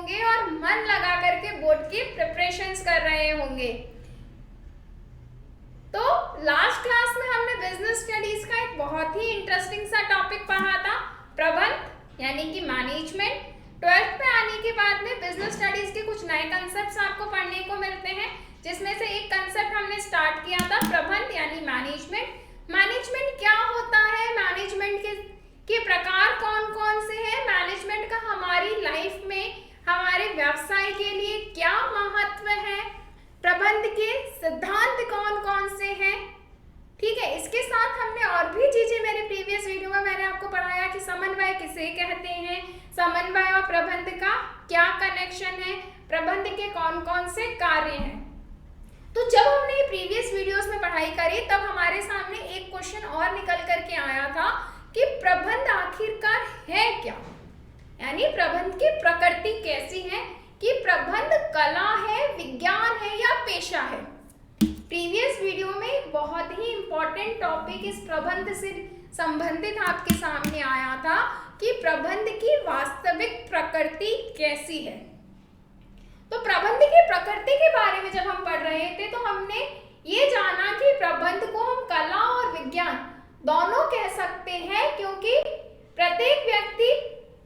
होंगे और मन लगा करके बोर्ड की प्रिपरेशंस कर रहे होंगे। तो लास्ट क्लास में हमने बिजनेस स्टडीज का एक बहुत ही इंटरेस्टिंग सा टॉपिक पढ़ा था, प्रबंध यानी कि मैनेजमेंट। 12th में आने के बाद में बिजनेस स्टडीज के कुछ नए कंसेप्ट्स आपको पढ़ने को मिलते हैं, जिसमें से एक कंसेप्ट हमने स्टार्ट किया था प्रबंध यानी मैनेजमेंट। मैनेजमेंट क्या होता है, मैनेजमेंट के प्रकार कौन कौन से हैं, मैनेजमेंट का हमारी लाइफ में हमारे व्यवसाय के लिए क्या महत्व है, प्रबंध के सिद्धांत कौन कौन से हैं। ठीक है, इसके साथ हमने और भी चीजें मेरे प्रीवियस वीडियो में मैंने आपको पढ़ाया कि समन्वय किसे कहते हैं, समन्वय और प्रबंध का क्या कनेक्शन है, प्रबंध के कौन कौन से कार्य हैं। तो जब हमने ये प्रीवियस वीडियोस में पढ़ाई करी तब हमारे सामने एक क्वेश्चन और निकल करके आया था कि प्रबंध आखिरकार है क्या, यानी प्रबंध की प्रकृति कैसी है, कि प्रबंध कला है, विज्ञान है या पेशा है। प्रीवियस वीडियो में बहुत ही इंपॉर्टेंट टॉपिक इस प्रबंध से संबंधित आपके सामने आया था कि प्रबंध की वास्तविक प्रकृति कैसी है। तो प्रबंध की प्रकृति के बारे में जब हम पढ़ रहे थे तो हमने ये जाना कि प्रबंध को हम कला और विज्ञान दोनों कह सकते हैं, क्योंकि प्रत्येक व्यक्ति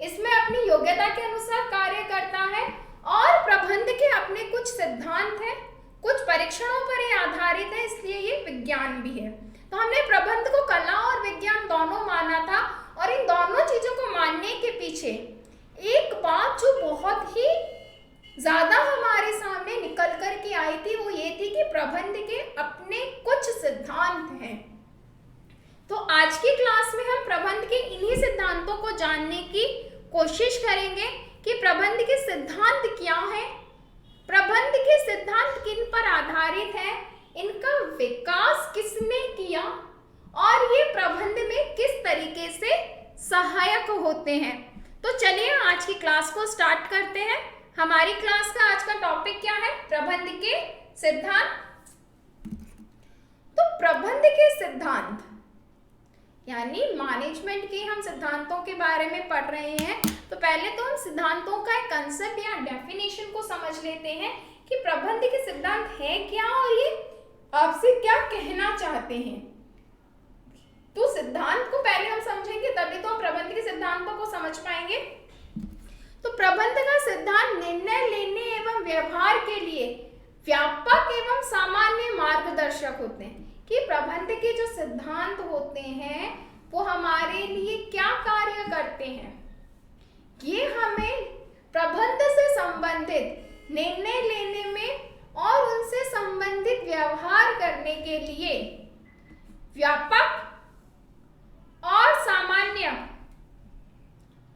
इसमें अपनी योग्यता के अनुसार कार्य करता है और प्रबंध के अपने कुछ सिद्धांत हैं, कुछ परीक्षणों पर ये आधारित है, इसलिए ये विज्ञान भी है। तो हमने प्रबंध को कला और विज्ञान दोनों माना था, और इन दोनों चीजों को मानने के पीछे एक बात जो बहुत ही ज्यादा हमारे सामने निकल कर के आई थी वो ये थी कि प्रबंध के अपने कुछ सिद्धांत हैं। तो आज की क्लास में हम प्रबंध के इन्हीं सिद्धांतों को जानने की कोशिश करेंगे कि प्रबंध के सिद्धांत क्या है, प्रबंध के सिद्धांत किन पर आधारित है, इनका विकास किसने किया और ये प्रबंध में किस तरीके से सहायक होते हैं। तो चलिए आज की क्लास को स्टार्ट करते हैं। हमारी क्लास का आज का टॉपिक क्या है, प्रबंध के सिद्धांत। तो प्रबंध के सिद्धांत यानी मैनेजमेंट के हम सिद्धांतों के बारे में पढ़ रहे हैं। तो पहले तो हम सिद्धांतों का एक कंसेप्ट या डेफिनेशन को समझ लेते हैं कि प्रबंध के सिद्धांत है क्या और ये आपसे क्या कहना चाहते हैं। तो सिद्धांत को पहले हम समझेंगे तभी तो हम प्रबंध के सिद्धांतों को समझ पाएंगे। तो प्रबंध का सिद्धांत निर्णय लेने एवं व्यवहार के लिए व्यापक एवं सामान्य मार्गदर्शक होते हैं, कि प्रबंध के जो सिद्धांत होते हैं वो हमारे लिए क्या कार्य करते हैं। ये हमें प्रबंध से संबंधित निर्णय लेने में और उनसे संबंधित व्यवहार करने के लिए व्यापक और सामान्य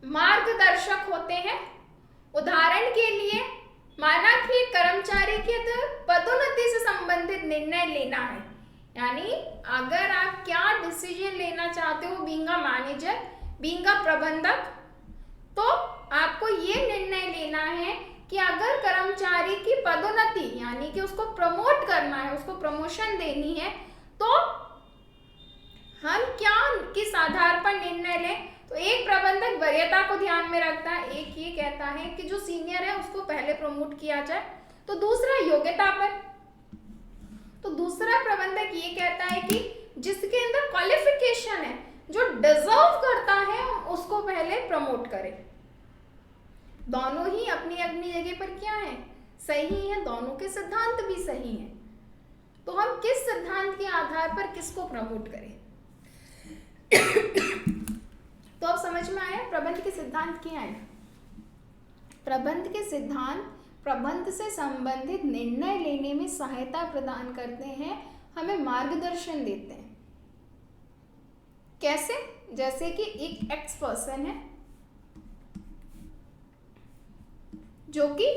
मार्गदर्शक होते हैं। उदाहरण के लिए माना कि कर्मचारी के पदोन्नति से संबंधित निर्णय लेना है, यानी अगर आप क्या डिसीजन लेना चाहते हो being a manager, being a प्रबंधक, तो आपको ये निर्णय लेना है कि अगर कर्मचारी की पदोन्नति यानी कि उसको प्रमोट करना है, उसको प्रमोशन देनी है, तो हम क्या किस आधार पर निर्णय लें। तो एक प्रबंधक वरीयता को ध्यान में रखता है, एक ये कहता है कि जो सीनियर है उसको पहले प्रमोट किया जाए, तो दूसरा योग्यता पर, तो दूसरा प्रबंधक ये कहता है कि जिसके अंदर क्वालिफिकेशन है, जो डिजर्व करता है, उसको पहले प्रमोट करें। दोनों ही अपनी अपनी जगह पर क्या है, सही है, दोनों के सिद्धांत भी सही हैं। तो हम किस सिद्धांत के आधार पर किसको प्रमोट करें। तो अब समझ में आया प्रबंध के सिद्धांत क्या है। प्रबंध के सिद्धांत प्रबंध से संबंधित निर्णय लेने में सहायता प्रदान करते हैं, हमें मार्गदर्शन देते हैं। कैसे, जैसे कि एक एक्स पर्सन है जो कि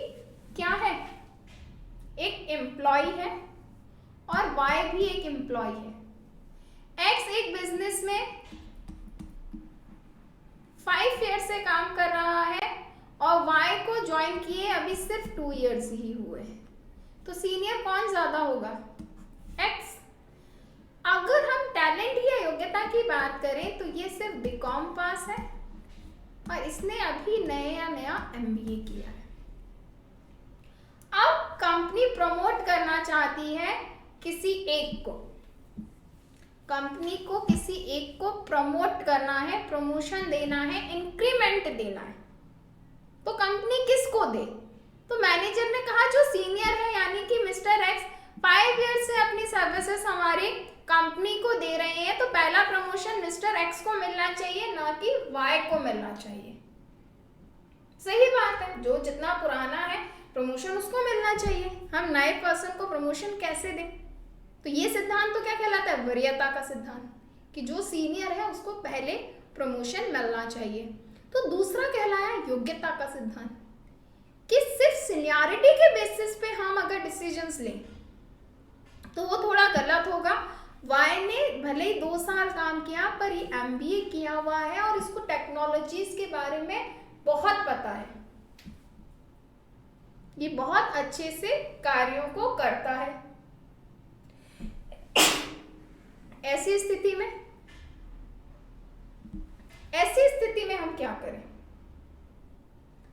क्या है, एक एम्प्लॉय है, और वाई भी एक एम्प्लॉय है। एक्स एक बिजनेस में 5 ईयर से काम कर रहा है और वाई को ज्वाइन किए अभी सिर्फ 2 ईयर्स ही हुए हैं, तो सीनियर कौन ज्यादा होगा, एक्स। अगर हम टैलेंट या योग्यता की बात करें तो ये सिर्फ बीकॉम पास है और इसने अभी नया MBA किया है। कंपनी प्रमोट करना चाहती है किसी एक को, कंपनी को किसी एक को प्रमोट करना है, प्रमोशन देना है, इंक्रीमेंट देना है, तो कंपनी किसको दे? तो मैनेजर ने कहा जो सीनियर है यानी कि मिस्टर एक्स 5 ईयर से अपनी सर्विसेज हमारी कंपनी को दे रहे हैं, तो पहला प्रमोशन मिस्टर एक्स को मिलना चाहिए, ना कि वाई को मिलना चाहिए। सही बात है, जो जितना पुराना है प्रमोशन उसको मिलना चाहिए, हम नए पर्सन को प्रमोशन कैसे दें? तो ये सिद्धांत तो क्या कहलाता है? वरीयता का सिद्धांत, कि जो सीनियर है उसको पहले प्रमोशन मिलना चाहिए। तो दूसरा कहलाया योग्यता का सिद्धांत, कि सिर्फ सीनियरिटी के बेसिस पे हम अगर डिसीजंस लें तो वो थोड़ा गलत होगा। वाई ने भले ही 2 साल काम किया, पर ये MBA किया हुआ है और इसको टेक्नोलॉजीज के बारे में बहुत पता है, ये बहुत अच्छे से कार्यों को करता है। ऐसी स्थिति में हम क्या करें?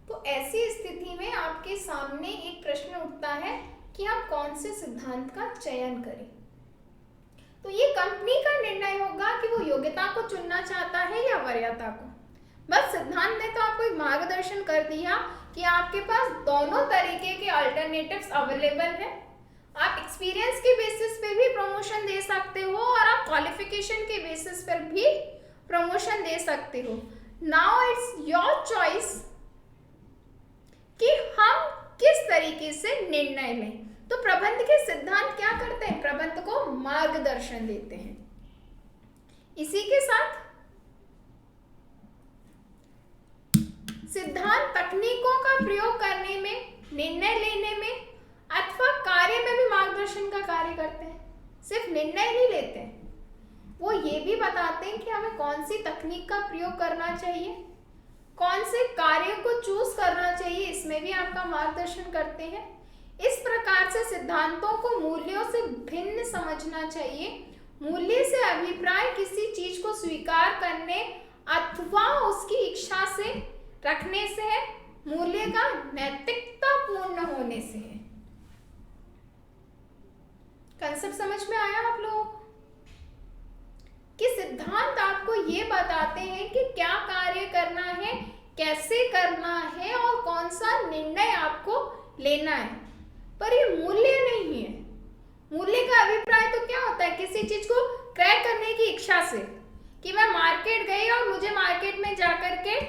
तो ऐसी स्थिति में आपके सामने एक प्रश्न उठता है कि हम कौन से सिद्धांत का चयन करें। तो ये कंपनी का निर्णय होगा कि वो योग्यता को चुनना चाहता है या वरीयता को। बस सिद्धांत ने तो आपको एक मार्गदर्शन कर दिया कि आपके पास दोनों तरीके के अल्टरनेटिव्स अवेलेबल है। आप एक्सपीरियंस के बेसिस पे भी प्रमोशन दे सकते हो और आप क्वालिफिकेशन के बेसिस पर भी प्रमोशन दे सकते हो। नाउ इट्स योर चॉइस कि हम किस तरीके से निर्णय लें। तो प्रबंध के सिद्धांत क्या करते हैं? प्रबंध को मार्गदर्शन देते हैं। इसी के साथ सिद्धांत तकनीकों का प्रयोग करने में, निर्णय लेने में अथवा कार्य में भी मार्गदर्शन का कार्य करते हैं। सिर्फ निर्णय नहीं लेते हैं, वो ये भी बताते हैं कि हमें कौन सी तकनीक का प्रयोग करना चाहिए, कौन से कार्य को चूज करना चाहिए, इसमें भी आपका मार्गदर्शन करते हैं। इस प्रकार से सिद्धांतों को मूल्यों से भिन्न समझना चाहिए। मूल्य से अभिप्राय किसी चीज को स्वीकार करने अथवा उसकी इच्छा से रखने से है, मूल्य का नैतिकता पूर्ण होने से है। कंसेप्ट समझ में आया आप लोगों को? कि सिद्धांत आपको ये बताते हैं कि क्या कार्य करना है, कैसे करना है और कौन सा निर्णय आपको लेना है, पर ये मूल्य नहीं है। मूल्य का अभिप्राय तो क्या होता है? किसी चीज को क्रैक करने की इच्छा से, कि मैं मार्केट गई और मुझे मार्केट में जाकर के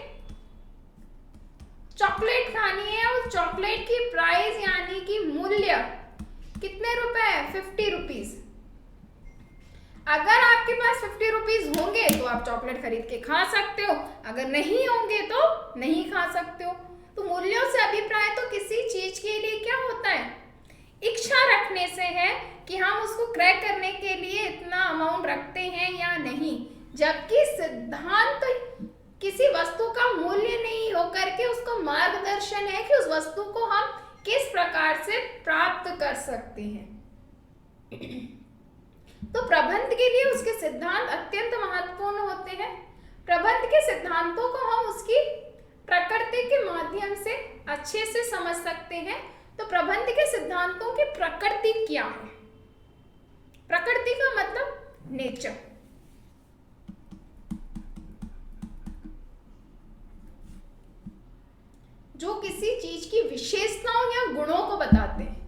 चॉकलेट खानी है, उस चॉकलेट की प्राइस यानी कि मूल्य कितने रुपए है? 50 रुपीज। अगर आपके पास 50 रुपीज होंगे तो आप चॉकलेट खरीद के खा सकते हो, अगर नहीं होंगे तो नहीं खा सकते हो। तो मूल्यों से अभिप्राय तो किसी चीज के लिए क्या होता है? इच्छा रखने से है कि हम उसको क्रैक करने के लिए इतना अमाउंट रखते हैं या नहीं। जबकि सिद्धांत किसी वस्तु का मूल्य नहीं होकर के उसको मार्गदर्शन है कि उस वस्तु को हम किस प्रकार से प्राप्त कर सकते हैं। तो प्रबंध के लिए उसके सिद्धांत अत्यंत महत्वपूर्ण होते हैं। प्रबंध के सिद्धांतों को हम उसकी प्रकृति के माध्यम से अच्छे से समझ सकते हैं। तो प्रबंध के सिद्धांतों की प्रकृति क्या है? प्रकृति का मतलब नेचर। जो किसी चीज की विशेषताओं या गुणों को बताते हैं।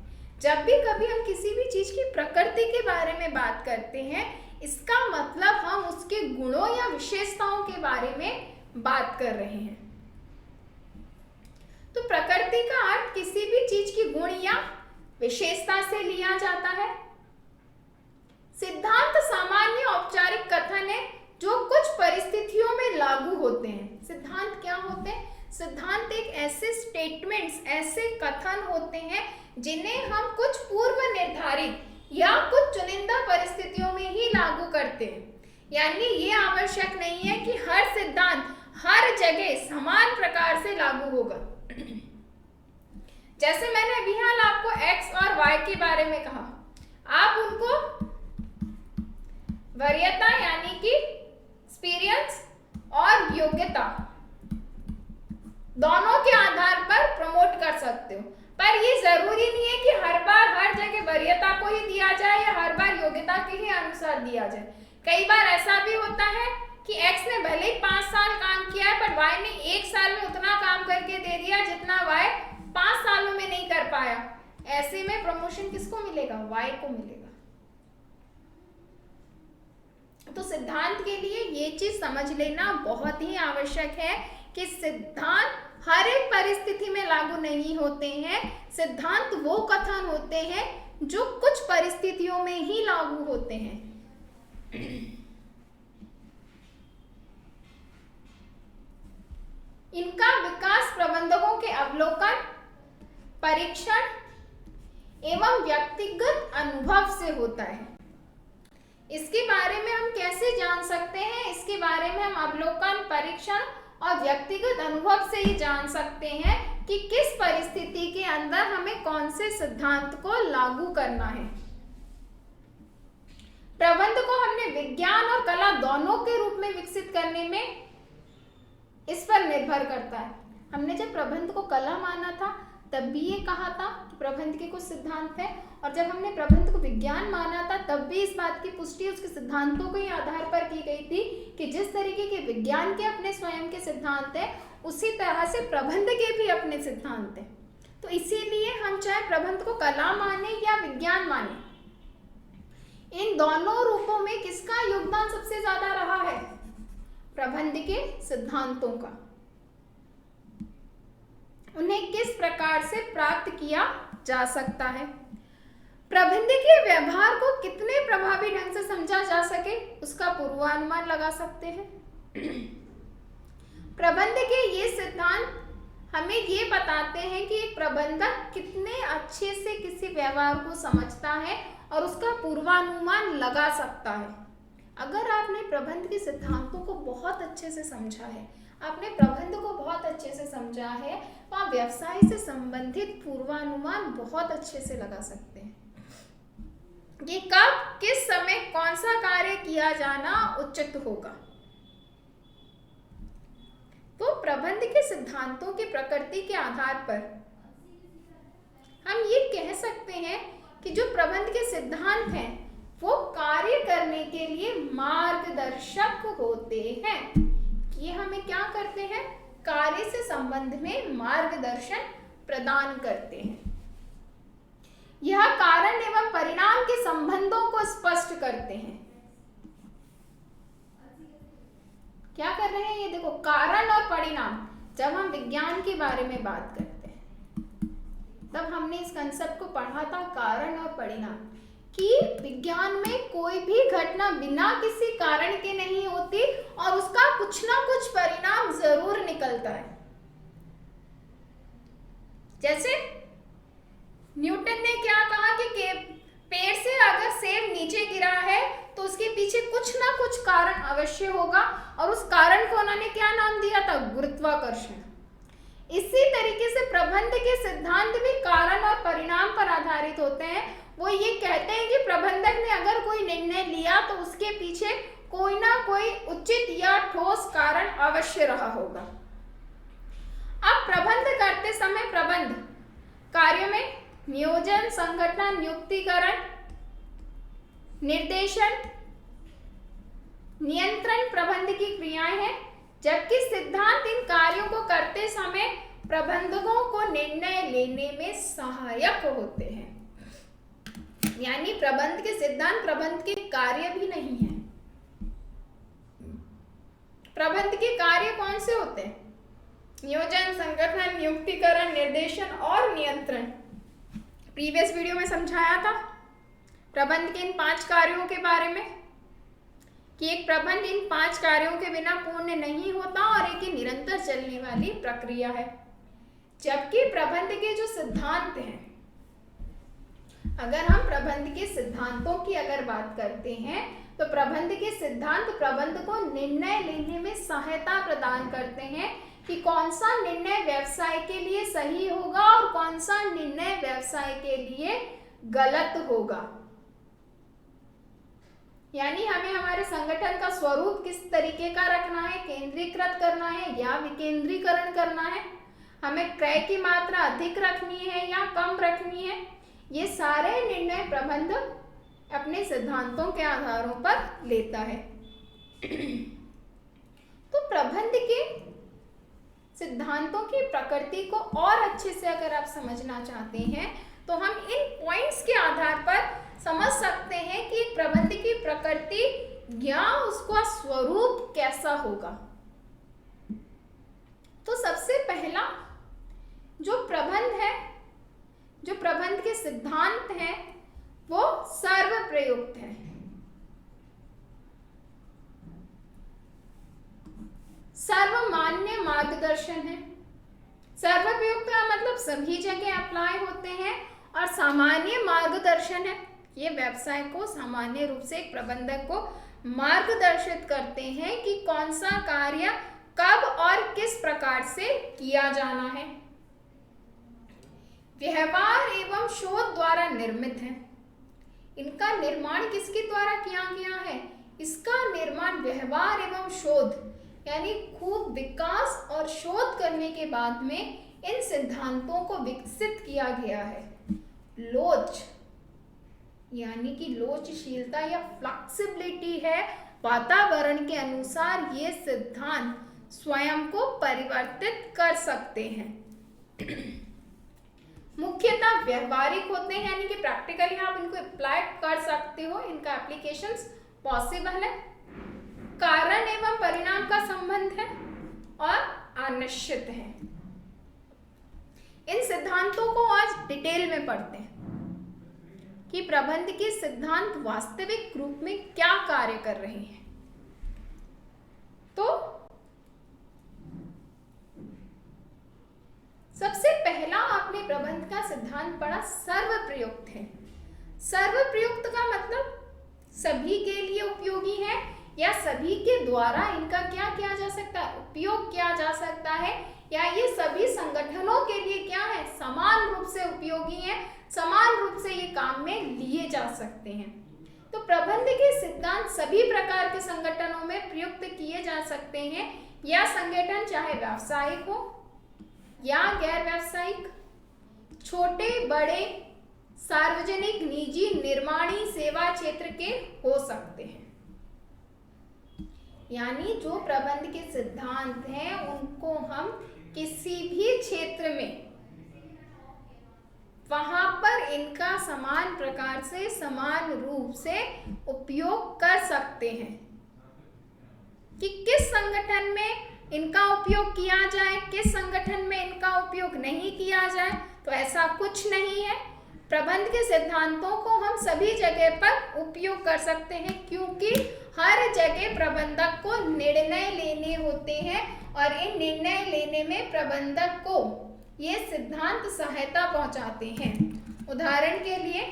जब भी कभी हम किसी भी चीज की प्रकृति के बारे में बात करते हैं, इसका मतलब हम उसके गुणों या विशेषताओं के बारे में बात कर रहे हैं। तो प्रकृति का अर्थ किसी भी चीज की गुण या विशेषता से लिया जाता है। सिद्धांत सामान्य औपचारिक कथन है जो कुछ परिस्थितियों में लागू होते हैं। सिद्धांत क्या होते हैं? सिद्धांत एक ऐसे स्टेटमेंट्स, ऐसे कथन होते हैं जिन्हें हम कुछ पूर्व निर्धारित या कुछ चुनिंदा परिस्थितियों में ही लागू करते हैं। यानी ये आवश्यक नहीं है कि हर सिद्धांत हर जगह समान प्रकार से लागू होगा। जैसे मैंने अभी हाल आपको x और y के बारे में कहा, आप उनको वरीयता यानी कि एक्सपीरियंस और योग्यता दोनों के आधार पर प्रमोट कर सकते हो। पर पर ये जरूरी नहीं है कि हर बार हर जगह वरीयता को ही दिया जाए या हर बार योग्यता के ही अनुसार दिया जाए। कई बार ऐसा भी होता है कि एक्स ने भले ही 5 साल काम किया है पर वाई ने 1 साल में उतना काम करके दे दिया जितना वाई 5 सालों में नहीं कर पाया। ऐसे में प्रमोशन किसको मिलेगा? वाई को मिलेगा। तो सिद्धांत के लिए ये चीज समझ लेना बहुत ही आवश्यक है कि सिद्धांत हर एक परिस्थिति में लागू नहीं होते हैं। सिद्धांत वो कथन होते हैं जो कुछ परिस्थितियों में ही लागू होते हैं। इनका विकास प्रबंधकों के अवलोकन, परीक्षण एवं व्यक्तिगत अनुभव से होता है। इसके बारे में हम कैसे जान सकते हैं? इसके बारे में हम अवलोकन, परीक्षण और व्यक्तिगत अनुभव से ही जान सकते हैं कि किस परिस्थिति के अंदर हमें कौन से सिद्धांत को लागू करना है। प्रबंध को हमने विज्ञान और कला दोनों के रूप में विकसित करने में इस पर निर्भर करता है। हमने जब प्रबंध को कला माना था तब भी ये कहा था कि प्रबंध के कुछ सिद्धांत हैं, और जब हमने प्रबंध को विज्ञान माना था तब भी इस बात की पुष्टि उसके सिद्धांतों के आधार पर की गई थी कि जिस तरीके के विज्ञान के अपने स्वयं के सिद्धांत हैं उसी तरह से प्रबंध के भी अपने सिद्धांत हैं। तो इसीलिए हम चाहे प्रबंध को कला माने या विज्ञान माने, इन दोनों रूपों में किसका योगदान सबसे ज्यादा रहा है? प्रबंध के सिद्धांतों का। उन्हें किस प्रकार से प्राप्त किया जा सकता है, प्रबंधकीय व्यवहार को कितने प्रभावी ढंग से समझा जा सके उसका पूर्वानुमान लगा सकते हैं। प्रबंध के ये सिद्धांत हमें ये बताते हैं कि एक प्रबंधक कितने अच्छे से किसी व्यवहार को समझता है और उसका पूर्वानुमान लगा सकता है। अगर आपने प्रबंध के सिद्धांतों को बहुत अच्छे से समझा है, आपने प्रबंध को बहुत अच्छे से समझा है, तो आप व्यवसाय से संबंधित पूर्वानुमान बहुत अच्छे से लगा सकते हैं। ये कब, किस समय, कौन सा कार्य किया जाना उचित होगा। तो प्रबंध के सिद्धांतों की प्रकृति के आधार पर हम ये कह सकते हैं कि जो प्रबंध के सिद्धांत हैं वो कार्य करने के लिए मार्गदर्शक होते हैं। ये हमें क्या करते हैं? कार्य से संबंध में मार्गदर्शन प्रदान करते हैं। यह कारण एवं परिणाम के संबंधों को स्पष्ट करते हैं। क्या कर रहे हैं? ये देखो, कारण और परिणाम। जब हम विज्ञान के बारे में बात करते हैं तब हमने इस कंसेप्ट को पढ़ा था, कारण और परिणाम, कि विज्ञान में कोई भी घटना बिना किसी कारण के नहीं होती और उसका कुछ ना कुछ परिणाम जरूर निकलता है। जैसे न्यूटन ने क्या कहा कि पेड़ से अगर सेब नीचे गिरा है तो उसके पीछे कुछ ना कुछ कारण अवश्य होगा, और उस कारण को उन्होंने क्या नाम दिया था? गुरुत्वाकर्षण। इसी तरीके से प्रबंध के सिद्धांत भी कारण और परिणाम पर आधारित होते हैं। वो ये कहते हैं कि प्रबंधक ने अगर कोई निर्णय लिया तो उसके पीछे कोई ना कोई उचित या ठोस कारण अवश्य रहा होगा। अब प्रबंध करते समय प्रबंध कार्य में नियोजन, संगठन, नियुक्तिकरण, निर्देशन, नियंत्रण प्रबंध की क्रियाएं हैं, जबकि सिद्धांत इन कार्यों को करते समय प्रबंधकों को निर्णय लेने में सहायक होते हैं। यानी प्रबंध के सिद्धांत प्रबंध के कार्य भी नहीं है। प्रबंध के कार्य कौन से होते हैं? नियोजन, संगठन, नियुक्तिकरण, निर्देशन और नियंत्रण। प्रीवियस वीडियो में समझाया था प्रबंध के इन 5 कार्यों के बारे में कि एक प्रबंध इन 5 कार्यों के बिना पूर्ण नहीं होता और एक निरंतर चलने वाली प्रक्रिया है। जबकि प्रबंध के जो सिद्धांत हैं, अगर हम प्रबंध के सिद्धांतों की अगर बात करते हैं तो प्रबंध के सिद्धांत प्रबंध को निर्णय लेने में सहायता प्रदान करते हैं कि कौन सा निर्णय व्यवसाय के लिए सही होगा और कौन सा निर्णय व्यवसाय के लिए गलत होगा। यानी हमें हमारे संगठन का स्वरूप किस तरीके का रखना है, केंद्रीकृत करना है या विकेंद्रीकरण करना है, हमें क्रय की मात्रा अधिक रखनी है या कम रखनी है, ये सारे निर्णय प्रबंधक अपने सिद्धांतों के आधारों पर लेता है। तो प्रबंध के सिद्धांतों की प्रकृति को और अच्छे से अगर आप समझना चाहते हैं तो हम इन पॉइंट्स के आधार पर समझ सकते हैं कि प्रबंध की प्रकृति या उसका स्वरूप कैसा होगा। तो सबसे पहला जो प्रबंध है, जो प्रबंध के सिद्धांत हैं, वो सर्वप्रयुक्त है। सर्वमान्य मार्गदर्शन है। सर्वप्रयुक्त का मतलब सभी जगह अप्लाई होते हैं, और सामान्य मार्गदर्शन है, ये व्यवसाय को सामान्य रूप से एक प्रबंधक को मार्गदर्शित करते हैं कि कौन सा कार्य कब और किस प्रकार से किया जाना है। व्यवहार एवं शोध द्वारा निर्मित है। इनका निर्माण किसके द्वारा किया गया है? इसका निर्माण व्यवहार एवं शोध यानी खूब विकास और शोध करने के बाद में इन सिद्धांतों को विकसित किया गया है। लोच यानी कि लोचशीलता या फ्लेक्सिबिलिटी है, वातावरण के अनुसार ये सिद्धांत स्वयं को परिवर्तित कर सकते हैं। मुख्यतः व्यवहारिक होते हैं, यानी कि प्रैक्टिकली आप इनको अप्लाई कर सकते हो, इनका एप्लीकेशंस पॉसिबल है। कारण एवं परिणाम का संबंध है और अनिश्चित है। इन सिद्धांतों को आज डिटेल में पढ़ते हैं कि प्रबंध के सिद्धांत वास्तविक रूप में क्या कार्य कर रहे हैं। तो सबसे पहला आपने प्रबंध का सिद्धांत पढ़ा, सर्वप्रयुक्त है। सर्वप्रयुक्त का मतलब सभी के लिए उपयोगी है या सभी के द्वारा इनका क्या किया जा सकता है, उपयोग किया जा सकता है, या ये सभी संगठनों के लिए क्या है, समान रूप से उपयोगी है, समान रूप से ये काम में लिए जा सकते हैं। तो प्रबंध के सिद्धांत सभी प्रकार के संगठनों में प्रयुक्त किए जा सकते हैं, या संगठन चाहे व्यावसायिक हो या गैर व्यावसायिक, छोटे बड़े, सार्वजनिक, निजी, निर्माणी, सेवा क्षेत्र के हो सकते हैं। यानी जो प्रबंध के सिद्धांत हैं उनको हम किसी भी क्षेत्र में वहां पर इनका समान प्रकार से, समान रूप से उपयोग कर सकते हैं। कि किस संगठन में इनका उपयोग किया जाए, किस संगठन में इनका उपयोग नहीं किया जाए, तो ऐसा कुछ नहीं है। प्रबंध के सिद्धांतों को हम सभी जगह पर उपयोग कर सकते हैं, क्योंकि हर जगह प्रबंधक को निर्णय लेने होते हैं, और इन निर्णय लेने में प्रबंधक को ये सिद्धांत सहायता पहुंचाते हैं। उदाहरण के लिए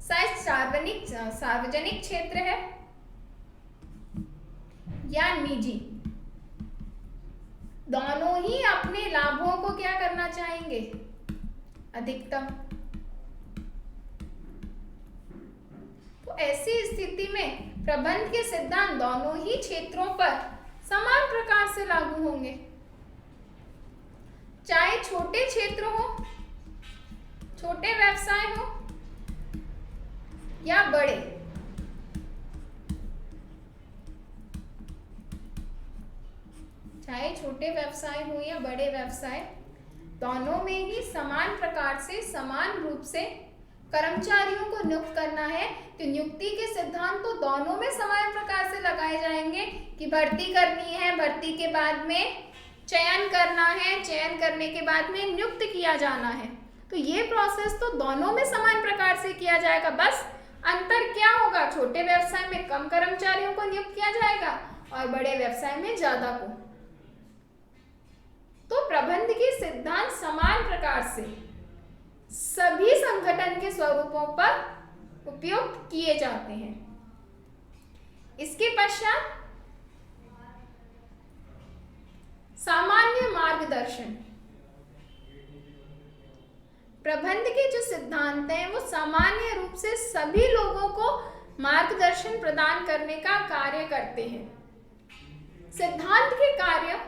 सार्वजनिक क्षेत्र है या निजी, दोनों ही अपने लाभों को क्या करना चाहेंगे, अधिकतम। तो ऐसी स्थिति में प्रबंध के सिद्धांत दोनों ही क्षेत्रों पर समान प्रकार से लागू होंगे, चाहे छोटे क्षेत्र हो, छोटे व्यवसाय हो या बड़े। चाहे छोटे व्यवसाय हो या बड़े व्यवसाय, दोनों में ही समान प्रकार से, समान रूप से कर्मचारियों को नियुक्त करना है। तो नियुक्ति के सिद्धांत तो दोनों में समान प्रकार से लगाए जाएंगे कि भर्ती करनी है, भर्ती के बाद में चयन करना है, चयन करने के बाद में नियुक्त किया जाना है। तो ये प्रोसेस तो दोनों में समान प्रकार से किया जाएगा। बस अंतर क्या होगा, छोटे व्यवसाय में कम कर्मचारियों को नियुक्त किया जाएगा और बड़े व्यवसाय में ज्यादा को। तो प्रबंध के सिद्धांत समान प्रकार से सभी संगठन के स्वरूपों पर उपयोग किए जाते हैं। इसके पश्चात सामान्य मार्गदर्शन। प्रबंध के जो सिद्धांत हैं वो सामान्य रूप से सभी लोगों को मार्गदर्शन प्रदान करने का कार्य करते हैं। सिद्धांत के कार्य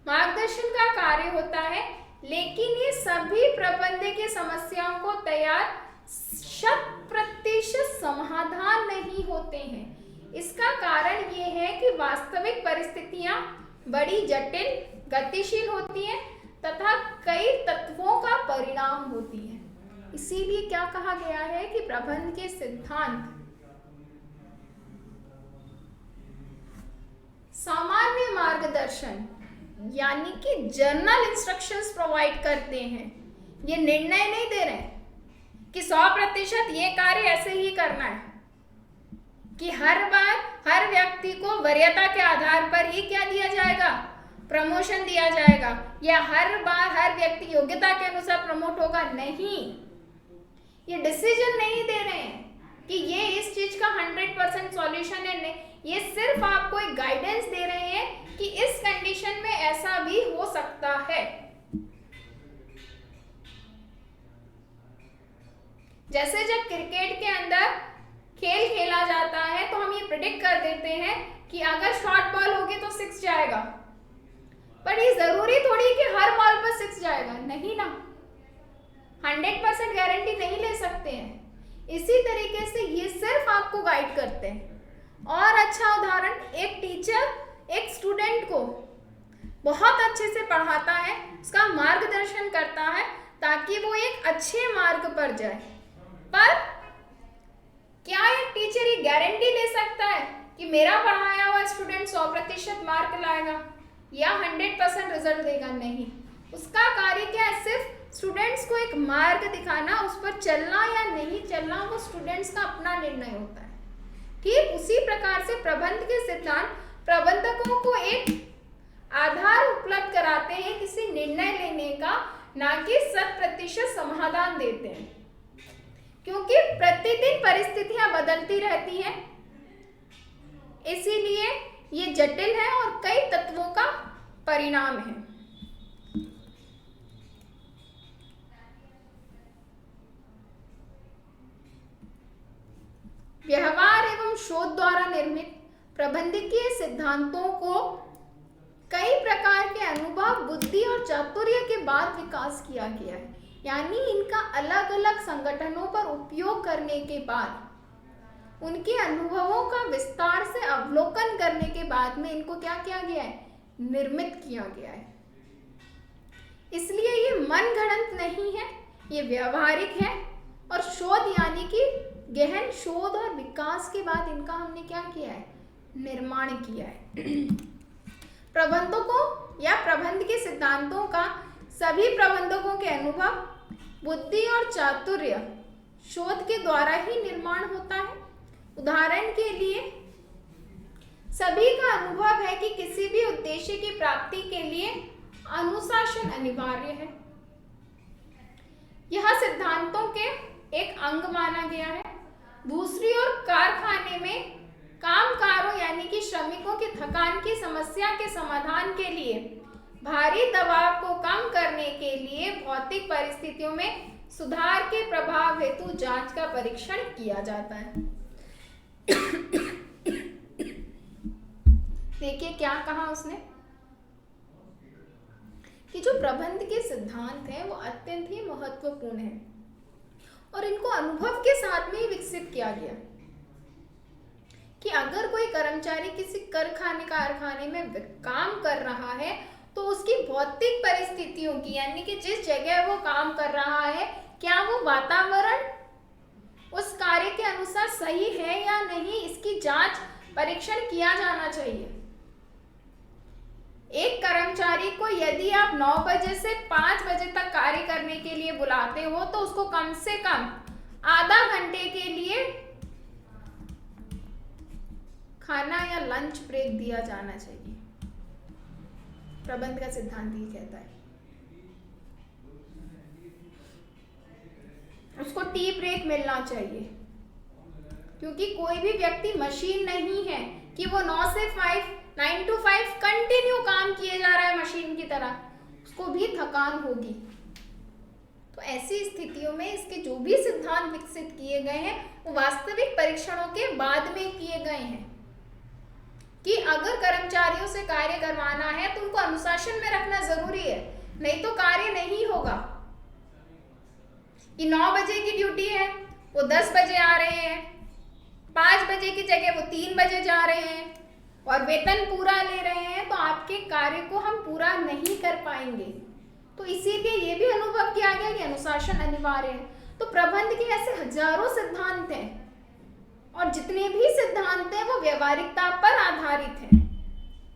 मार्गदर्शन का कार्य होता है, लेकिन ये सभी प्रबंध की समस्याओं को तैयार 100% समाधान नहीं होते हैं। इसका कारण ये है कि वास्तविक परिस्थितियां बड़ी जटिल, गतिशील होती हैं तथा कई तत्वों का परिणाम होती है। इसीलिए क्या कहा गया है कि प्रबंध के सिद्धांत सामान्य मार्गदर्शन यानी कि जनरल इंस्ट्रक्शंस प्रोवाइड करते हैं। ये निर्णय नहीं दे रहे हैं कि 100% ये कार्य ऐसे ही करना है, कि हर बार हर व्यक्ति को वरीयता के आधार पर ही क्या दिया जाएगा, प्रमोशन दिया जाएगा, या हर बार हर व्यक्ति योग्यता के अनुसार प्रमोट होगा। नहीं, ये डिसीजन नहीं दे रहे हैं कि ये इस चीज का 100% सॉल्यूशन है। नहीं, ये सिर्फ आपको एक गाइडेंस दे रहे हैं कि इस कंडीशन में ऐसा भी हो सकता है। जैसे जब क्रिकेट के अंदर खेल खेला जाता है तो हम ये प्रिडिक्ट कर देते हैं कि अगर शॉर्ट बॉल होगी तो 6 जाएगा, पर ये जरूरी थोड़ी कि हर बॉल पर 6 जाएगा, नहीं ना, 100% गारंटी नहीं ले सकते हैं। इसी तरीके से ये सिर्फ आपको गाइड करते हैं। और अच्छा उदाहरण, एक टीचर एक स्टूडेंट को बहुत अच्छे से पढ़ाता है, उसका मार्गदर्शन करता है ताकि वो एक अच्छे मार्ग पर जाए, पर क्या एक टीचर ये गारंटी ले सकता है कि मेरा पढ़ाया हुआ स्टूडेंट 100% मार्क लाएगा या 100% रिजल्ट देगा? नहीं, उसका कार्य क्या है, सिर्फ स्टूडेंट्स को एक मार्ग दिखाना, उस पर चलना या नहीं चलना वो स्टूडेंट्स का अपना निर्णय होता है। ठीक उसी प्रकार से प्रबंध के सिद्धांत प्रबंधकों को एक आधार उपलब्ध कराते हैं किसी निर्णय लेने का, ना कि 100% समाधान देते हैं, क्योंकि प्रतिदिन परिस्थितियां बदलती रहती हैं, इसीलिए ये जटिल है और कई तत्वों का परिणाम है। व्यवहार एवं शोध द्वारा निर्मित प्रबंधकीय सिद्धांतों को कई प्रकार के अनुभव, बुद्धि और चातुर्य के बाद विकास किया गया है। यानी इनका अलग अलग संगठनों पर उपयोग करने के बाद, उनके अनुभवों का विस्तार से अवलोकन करने के बाद में इनको क्या किया गया है, निर्मित किया गया है। इसलिए ये मनगढ़ंत नहीं है, ये व्यवहारिक है और शोध यानी कि गहन शोध और विकास के बाद इनका हमने क्या किया है, निर्माण किया है। प्रबंधकों या प्रबंध के सिद्धांतों का सभी प्रबंधकों के अनुभव, बुद्धि और चातुर्य शोध के द्वारा ही निर्माण होता है। उदाहरण के लिए सभी का अनुभव है कि किसी भी उद्देश्य की प्राप्ति के लिए अनुशासन अनिवार्य है। यह सिद्धांतों के एक अंग माना गया है। दूसरी ओर कारखाने में कामगारों यानी कि श्रमिकों की थकान की समस्या के समाधान के लिए, भारी दबाव को कम करने के लिए भौतिक परिस्थितियों में सुधार के प्रभाव हेतु जांच का परीक्षण किया जाता है। देखिए क्या कहा उसने कि जो प्रबंध के सिद्धांत हैं वो अत्यंत ही महत्वपूर्ण हैं और इनको अनुभव के साथ में ही विकसित किया गया कि अगर कोई कर्मचारी किसी कारखाने में काम कर रहा है तो उसकी भौतिक परिस्थितियों की यानी कि जिस जगह वो काम कर रहा है, क्या वो वातावरण उस कार्य के अनुसार सही है या नहीं, इसकी जांच परीक्षण किया जाना चाहिए। एक कर्मचारी को यदि आप 9 बजे से 5 बजे तक कार्य करने के लिए बुलाते हो तो उसको कम से कम आधा घंटे के लिए खाना या लंच ब्रेक दिया जाना चाहिए। प्रबंध का सिद्धांत ये कहता है। उसको टी ब्रेक मिलना चाहिए, क्योंकि कोई भी व्यक्ति मशीन नहीं है कि वो 9 से 5 9 to 5 कंटिन्यू काम किए जा रहा है मशीन की तरह, उसको भी थकान होगी। तो ऐसी स्थितियों में इसके जो भी सिद्धांत विकसित किए गए हैं वो वास्तविक परीक्षणों के बाद में किए गए हैं। कि अगर कर्मचारियों से कार्य करवाना है तो उनको अनुशासन में रखना जरूरी है, नहीं तो कार्य नहीं होगा। कि 9 बजे की ड्यूटी है, वो 10 बजे आ रहे हैं, 5 बजे की जगह वो 3 बजे जा रहे हैं और वेतन पूरा ले रहे हैं, तो आपके कार्य को हम पूरा नहीं कर पाएंगे। तो इसीलिए ये भी अनुभव किया गया कि अनुशासन अनिवार्य है। तो प्रबंध के ऐसे हजारों सिद्धांत हैं और जितने भी सिद्धांत हैं वो व्यवहारिकता पर आधारित हैं।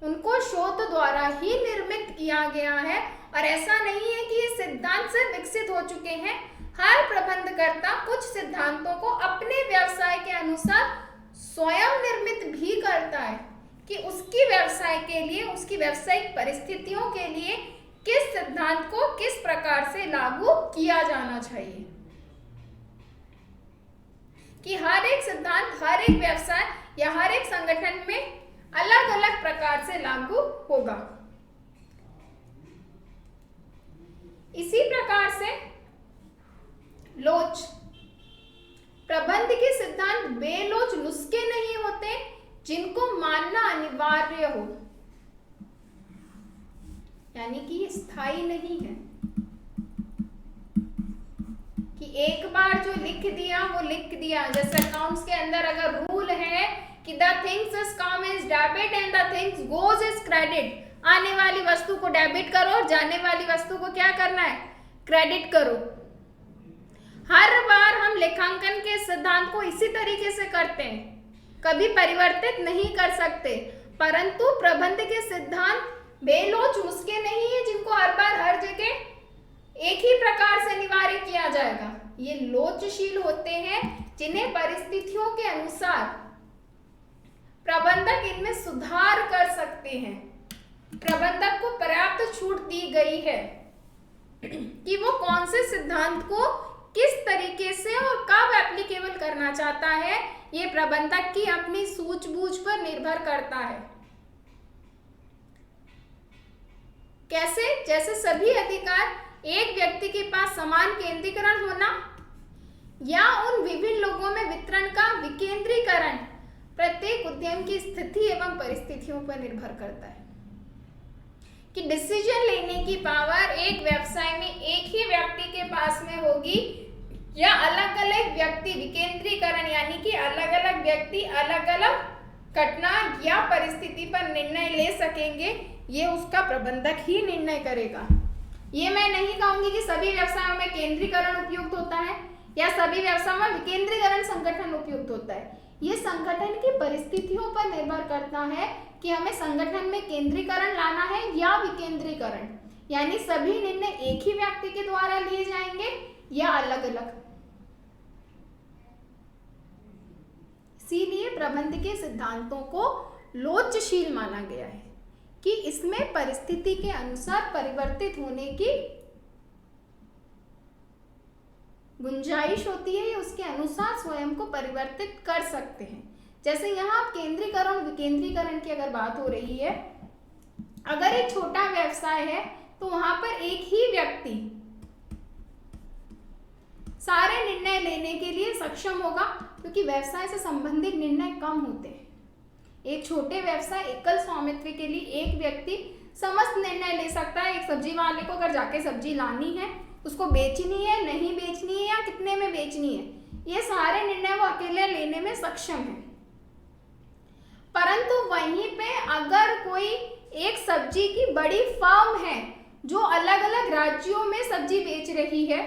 उनको शोध द्वारा ही निर्मित किया गया है और ऐसा नहीं है कि ये सिद्धांत सिर्फ विकसित हो चुके हैं। हर प्रबंधकर्ता कुछ सिद्धांतों को अपने व्यवसाय के अनुसार स्वयं निर्मित भी करता है कि उसकी व्यवसाय के लिए, उसकी व्यावसायिक परिस्थितियों के लिए किस सिद्धांत को किस प्रकार से लागू किया जाना चाहिए। कि हर एक सिद्धांत हर एक व्यवसाय या हर एक संगठन में अलग अलग प्रकार से लागू होगा। इसी प्रकार से लोच, प्रबंध के सिद्धांत बेलोच नुस्खे नहीं होते जिनको मानना अनिवार्य हो, यानी कि ये स्थायी नहीं है कि एक बार जो लिख दिया वो लिख दिया। जैसे अकाउंट्स के अंदर अगर रूल है कि the things is come is debit and the things goes is credit, आने वाली वस्तु को डेबिट करो और जाने वाली वस्तु को क्या करना है, क्रेडिट करो। हर बार हम लेखांकन के सिद्धांत को इसी तरीके से करते हैं, कभी परिवर्तित नहीं कर सकते। परंतु प्रबंध के सिद्धांत बेलोच नुस्खे नहीं है जिनको हर बार हर जगह एक ही प्रकार से निवारित किया जाएगा। ये लोचशील होते हैं जिन्हें परिस्थितियों के अनुसार प्रबंधक इनमें सुधार कर सकते हैं। प्रबंधक को पर्याप्त छूट दी गई है कि वो कौन से सिद्धांत को किस तरीके से और कब एप्लीकेबल करना चाहता है। ये प्रबंधक की अपनी सूझबूझ पर निर्भर करता है। कैसे? जैसे सभी अधिकार एक व्यक्ति के पास समान केंद्रीकरण होना या उन विभिन्न लोगों में वितरण का विकेंद्रीकरण प्रत्येक उद्यम की स्थिति एवं परिस्थितियों पर निर्भर करता है। कि डिसीजन लेने की पावर एक व्यवसाय में एक ही व्यक्ति के पास में होगी या अलग अलग व्यक्ति, विकेंद्रीकरण यानी कि अलग अलग व्यक्ति अलग अलग घटना या परिस्थिति पर निर्णय ले सकेंगे, ये उसका प्रबंधक ही निर्णय करेगा। ये मैं नहीं कहूंगी कि सभी व्यवसायों में केंद्रीकरण उपयुक्त होता है या सभी व्यवसायों में विकेंद्रीकरण संगठन उपयुक्त होता है। ये संगठन की परिस्थितियों पर निर्भर करता है कि हमें संगठन में केंद्रीकरण लाना है या विकेंद्रीकरण, यानी सभी निर्णय एक ही व्यक्ति के द्वारा लिए जाएंगे या अलग अलग। इसीलिए प्रबंध के सिद्धांतों को लोचशील माना गया है कि इसमें परिस्थिति के अनुसार परिवर्तित होने की गुंजाइश होती है, उसके अनुसार स्वयं को परिवर्तित कर सकते हैं। जैसे यहाँ केंद्रीकरण विकेंद्रीकरण की अगर बात हो रही है, अगर एक छोटा व्यवसाय है तो वहां पर एक ही व्यक्ति सारे निर्णय लेने के लिए सक्षम होगा, क्योंकि व्यवसाय से संबंधित निर्णय कम होते हैं। एक छोटे व्यवसाय एकल स्वामित्व के लिए एक व्यक्ति समस्त निर्णय ले सकता है। एक सब्जी वाले को अगर जाके सब्जी लानी है, उसको बेचनी है, नहीं बेचनी है या कितने में बेचनी है, ये सारे निर्णय वो अकेले लेने में सक्षम है। परंतु वहीं पे अगर कोई एक सब्जी की बड़ी फर्म है जो अलग अलग राज्यों में सब्जी बेच रही है,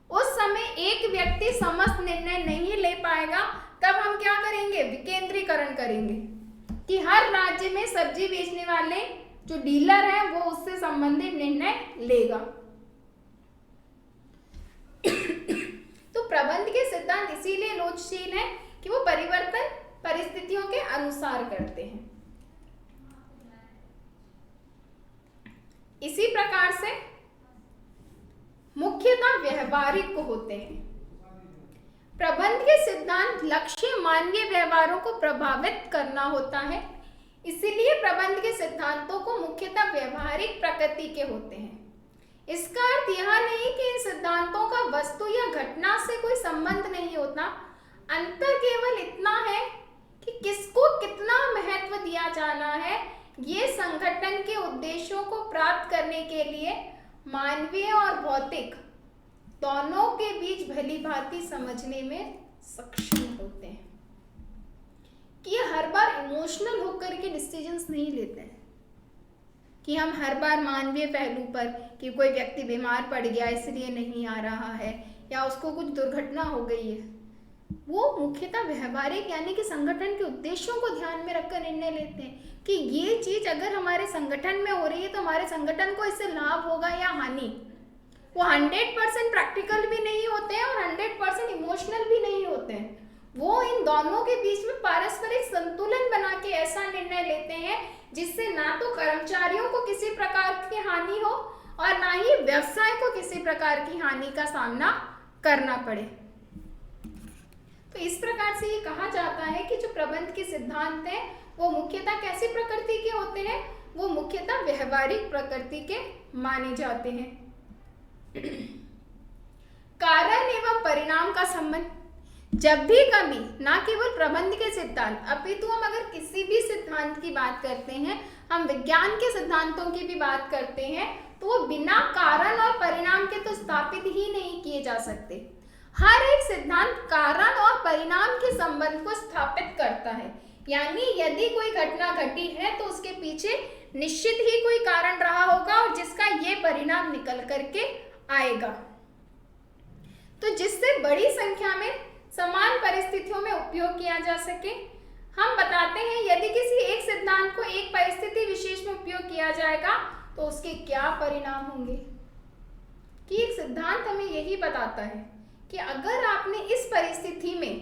उस समय एक व्यक्ति समस्त निर्णय नहीं ले पाएगा। तब हम क्या करेंगे? विकेंद्रीकरण करेंगे कि हर राज्य में सब्जी बेचने वाले जो डीलर है वो उससे संबंधित निर्णय लेगा। तो प्रबंध के सिद्धांत इसीलिए लोचशील है कि वो परिवर्तन परिस्थितियों के अनुसार करते हैं। इसी प्रकार से मुख्यतः व्यवहारिक होते हैं। प्रबंध के सिद्धांत लक्ष्य मानवीय व्यवहारों को प्रभावित करना होता है, इसीलिए प्रबंध के सिद्धांतों को मुख्यतः व्यवहारिक प्रकृति के होते हैं। इसका अर्थ यह नहीं कि इन सिद्धांतों का वस्तु या घटना से कोई संबंध नहीं होता। अंतर केवल इतना है कि किसको कितना महत्व दिया जाना है, ये संगठन के उद्देश्यों को प्राप्त करने के लिए मानवीय और भौतिक दोनों के बीच भली भांति समझने में सक्षम होते हैं। कि ये हर बार इमोशनल होकर के डिसीजंस नहीं लेते हैं, कि हम हर बार मानवीय पहलू पर कि कोई व्यक्ति बीमार पड़ गया इसलिए नहीं आ रहा है या उसको कुछ दुर्घटना हो गई है, वो मुख्यतः व्यवहारिक यानी कि संगठन के उद्देश्यों को ध्यान में रखकर निर्णय लेते हैं कि ये चीज अगर हमारे संगठन में हो रही है तो हमारे संगठन को इससे लाभ होगा या हानि। वो 100% प्रैक्टिकल भी नहीं होते हैं और 100% इमोशनल भी नहीं होते हैं। वो इन दोनों के बीच में पारस्परिक संतुलन बना के ऐसा निर्णय लेते हैं जिससे ना तो कर्मचारियों को किसी प्रकार की हानि हो और ना ही व्यवसाय को किसी प्रकार की हानि का सामना करना पड़े। तो इस प्रकार से ये कहा जाता है कि जो प्रबंध के सिद्धांत हैं वो मुख्यतः कैसी प्रकृति के होते हैं, वो मुख्यतः व्यवहारिक प्रकृति के माने जाते हैं। कारण एवं परिणाम का संबंध, जब भी कभी ना केवल प्रबंध के सिद्धांत अपितु हम अगर किसी भी सिद्धांत की बात करते हैं, हम विज्ञान के सिद्धांतों की भी बात करते हैं, तो वो बिना कारण और परिणाम के तो स्थापित ही नहीं किए जा सकते। हर एक सिद्धांत कारण और परिणाम के संबंध को स्थापित करता है, यानी यदि कोई घटना घटी है तो उसके पीछे निश्चित ही कोई कारण रहा होगा और जिसका ये परिणाम निकल करके आएगा। तो जिससे बड़ी संख्या में समान परिस्थितियों में उपयोग किया जा सके। हम बताते हैं यदि किसी एक सिद्धांत को एक परिस्थिति विशेष में उपयोग किया जाएगा तो उसके क्या परिणाम होंगे। कि एक सिद्धांत हमें यही बताता है कि अगर आपने इस परिस्थिति में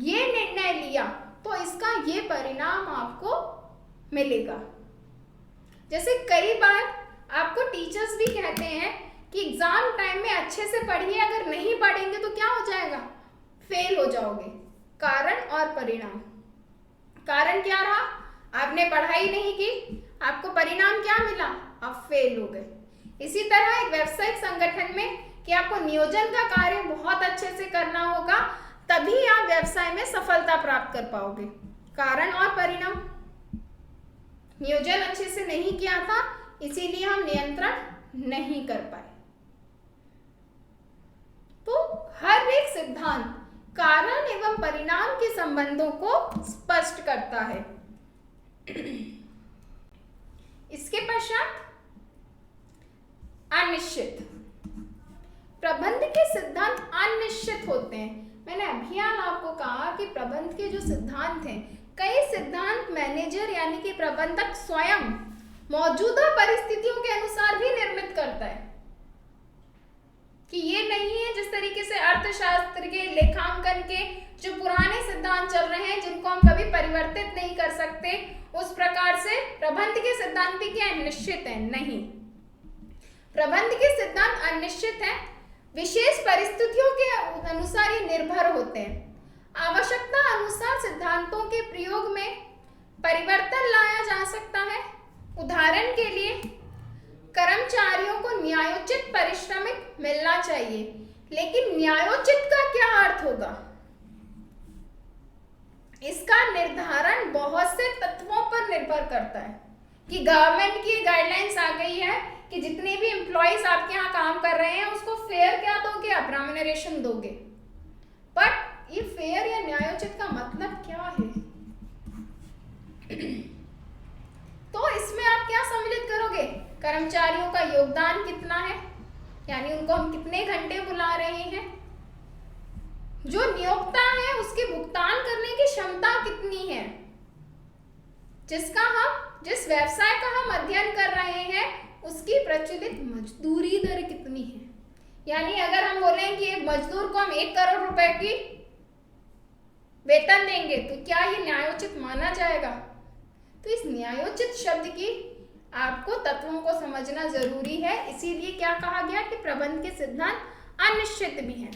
ये निर्णय लिया तो इसका ये परिणाम आपको मिलेगा। जैसे कई बार आपको टीचर्स भी कहते हैं कि एग्जाम टाइम में अच्छे से पढ़िए, अगर नहीं पढ़ेंगे तो क्या हो जाएगा, फेल हो जाओगे। कारण और परिणाम, कारण क्या रहा, आपने पढ़ाई नहीं की, आपको परिणाम क्या मिला, आप फेल हो गए। इसी तरह एक व्यावसायिक संगठन में कि आपको नियोजन का कार्य बहुत अच्छे से करना होगा, तभी आप व्यवसाय में सफलता प्राप्त कर पाओगे। कारण और परिणाम, नियोजन अच्छे से नहीं किया था इसीलिए हम नियंत्रण नहीं कर पाए। तो हर एक सिद्धांत कारण एवं परिणाम के संबंधों को स्पष्ट करता है। इसके पश्चात अनिश्चित, प्रबंध के सिद्धांत अनिश्चित होते हैं। मैंने अभी आपको कहा कि प्रबंध के जो सिद्धांत हैं, कई सिद्धांत मैनेजर यानी कि प्रबंधक स्वयं मौजूदा परिस्थितियों के अनुसार भी निर्मित करता है। कि ये नहीं है जिस तरीके से अर्थशास्त्र के, लेखांकन के जो पुराने सिद्धांत चल रहे हैं जिनको हम कभी परिवर्तित नहीं कर सकते, उस प्रकार से प्रबंध के सिद्धांत भी क्या निश्चित है, नहीं। प्रबंध के सिद्धांत अनिश्चित हैं, विशेष परिस्थितियों के अनुसार ये निर्भर होते हैं। आवश्यकता अनुसार सिद्धांतों के प्रयोग में परिवर्तन लाया जा सकता है। उदाहरण के लिए कर्मचारियों को न्यायोचित पारिश्रमिक मिलना चाहिए, लेकिन न्यायोचित का क्या अर्थ होगा, इसका निर्धारण बहुत से तत्वों पर निर्भर करता है। कि गवर्नमेंट की गाइडलाइंस आ गई है कि जितने भी एम्प्लॉइज आपके यहाँ काम कर रहे हैं उसको फेयर क्या दोगे, आप रेम्युनरेशन दोगे। बट ये फेयर या न्यायोचित का मतलब क्या है? तो इसमें आप क्या सम्मिलित करोगे, कर्मचारियों का योगदान कितना है, यानी उनको हम कितने घंटे बुला रहे हैं, जो नियोक्ता है उसके भुगतान करने की क्षमता कितनी है, जिस व्यवसाय का हम अध्ययन कर रहे हैं उसकी प्रचलित मजदूरी दर कितनी है। यानी अगर हम बोलें कि एक मजदूर को हम 1 करोड़ रुपए की वेतन देंगे तो क्या ये न्यायोचित माना जाएगा? तो इस न्यायोचित शब्द की आपको तत्वों को समझना जरूरी है। इसीलिए क्या कहा गया कि प्रबंध के सिद्धांत अनिश्चित भी हैं।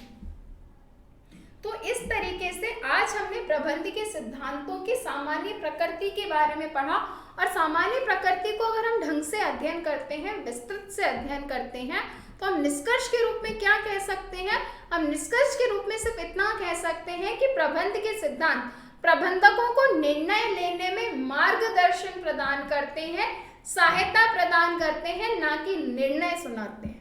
तो इस तरीके से आज हमने प्रबंध के सिद्धांतों की सामान्य प्रकृति के बारे में पढ़ा, और सामान्य प्रकृति को अगर हम ढंग से अध्ययन करते हैं, विस्तृत से अध्ययन करते हैं, तो हम निष्कर्ष के रूप में क्या कह सकते हैं? हम निष्कर्ष के रूप में सिर्फ इतना कह सकते हैं कि प्रबंध के सिद्धांत प्रबंधकों को निर्णय लेने में मार्गदर्शन प्रदान करते हैं, सहायता प्रदान करते हैं, ना कि निर्णय सुनाते हैं।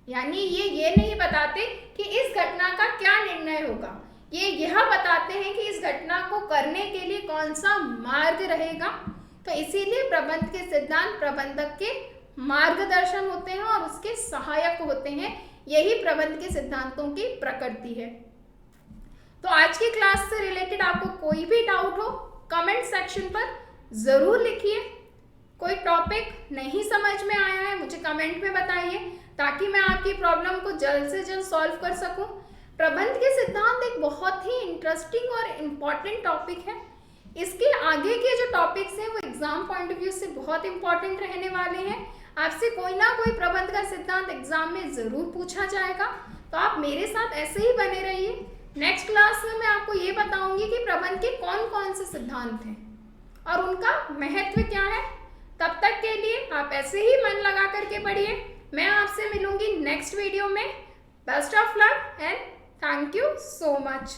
यानी ये नहीं बताते कि इस घटना का क्या निर्णय होगा, ये यह बताते हैं कि इस घटना को करने के लिए कौन सा मार्ग रहेगा। तो इसीलिए प्रबंध के सिद्धांत प्रबंधक के मार्गदर्शन होते हैं और उसके सहायक होते हैं। यही प्रबंध के सिद्धांतों की प्रकृति है। तो आज की क्लास से रिलेटेड आपको कोई भी डाउट हो कमेंट सेक्शन पर जरूर लिखिए। कोई टॉपिक नहीं समझ में आया है मुझे कमेंट में बताइए, ताकि मैं आपकी प्रॉब्लम को जल्द से जल्द सॉल्व कर सकूं। प्रबंध के सिद्धांत एक बहुत ही इंटरेस्टिंग और इम्पॉर्टेंट टॉपिक है। इसके आगे के जो टॉपिक्स हैं वो एग्जाम पॉइंट ऑफ व्यू से बहुत इंपॉर्टेंट रहने वाले हैं। आपसे कोई ना कोई प्रबंध का सिद्धांत एग्जाम में जरूर पूछा जाएगा, तो आप मेरे साथ ऐसे ही बने रहिए। नेक्स्ट क्लास में मैं आपको ये बताऊंगी कि प्रबंध के कौन कौन से सिद्धांत हैं और उनका महत्व क्या है। तब तक के लिए आप ऐसे ही मन लगा करके पढ़िए। मैं आपसे मिलूंगी नेक्स्ट वीडियो में। Best of luck and thank you so much.